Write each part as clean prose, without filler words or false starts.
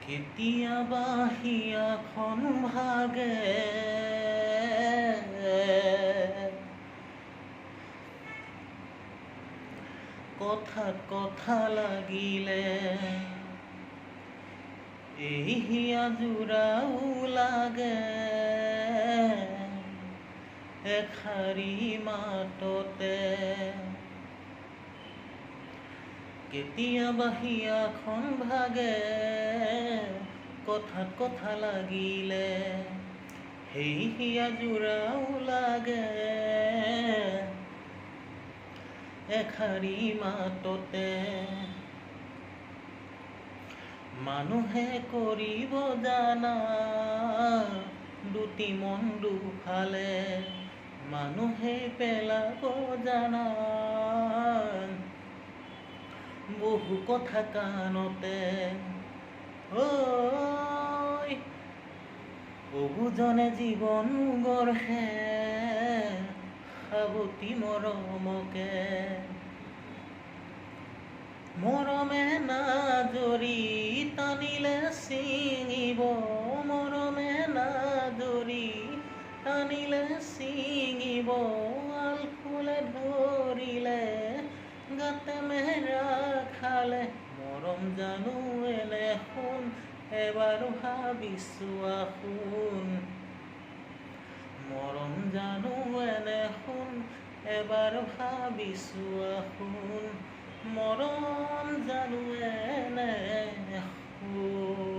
কেতিয়াবা হিয়াখন ভাগে কথাত কথা লাগিলে এই হিয়া জোৰাও লাগে এষাৰি মাততে কেতিয়াবা হিয়াখন ভাগে কথাত কথা লাগিলে সেই হিয়া জোৰাও লাগে এষাৰি মাততে মানুহে কৰিব জানা দুটি মন দুফালে মানুহে পেলাব জানা বহু কথা কাণতে বহুজনে জীৱন গঢ়ে সাৱতি মৰমকে মৰমে নাজৰি টানিলে ছিঙিব মৰমে নাজৰি টানিলে ছিঙিব আলফুলে ধৰিলে গাতে মেৰা খালে মৰম জানো এনে শুন এবাৰ ভাবিছোঁ শুন মৰম জানো এনে শুন এবাৰ ভাবিছোঁ শুন মৰম জানো এনে শুন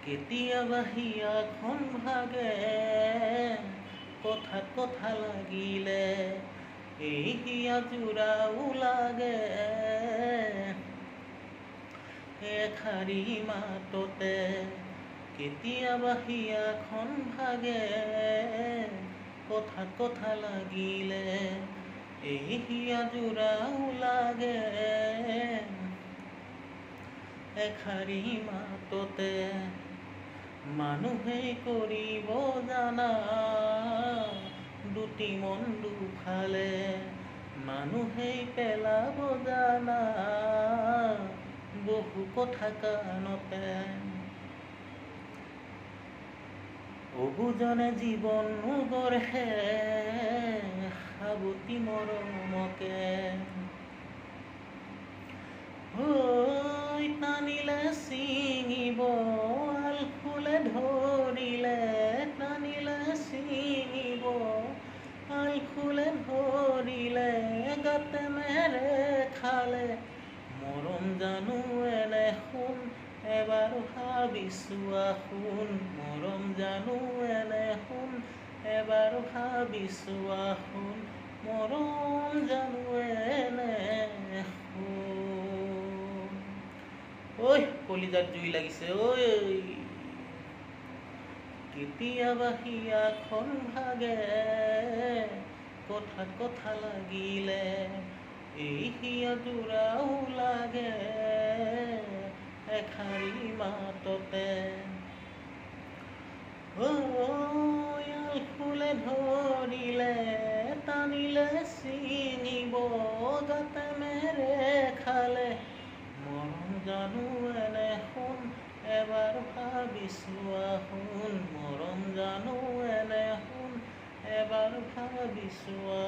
কেতিয়াবা হিয়াখন ভাগে কথাত কথা লাগিলে এই হিয়া জোৰাও লাগে এষাৰি মাততে কেতিয়াবা হিয়াখন ভাগে কথাত কথা লাগিলে এই হিয়া জোৰাও লাগে এষাৰি মাততে মানুহে কৰিব জানা দুটি মন দুফালে মানুহে পেলাব জানা বহু কথা কাণতে বহুজনে জীৱন গঢ়ে সাৱতি মৰমকে টানিলে ছিঙিব আলফুলে ধৰিলে টানিলে ছিঙিব আলফুলে ধৰিলে গাতে মেৰে খালে মৰম জানো এনে শুন এবাৰ ভাবিছোঁ শুন মৰম জানো এনে শুন এবাৰ ভাবিছোঁ শুন মৰম জানো এনে শুন কলিজাত জুই লাগিছে কেতিয়াবা হিয়াখন ভাগে কথাত কথা লাগিলে এই হিয়া জোৰাও লাগে এষাৰি মাততে আলফুলে ধৰিলে টানিলে ছিঙিব গাতে মেৰে খালে মৰম জানো এনে শুন এবাৰ ভাবিছোঁ শুন মৰম জানো এনে শুন এবাৰ ভাবিছোঁ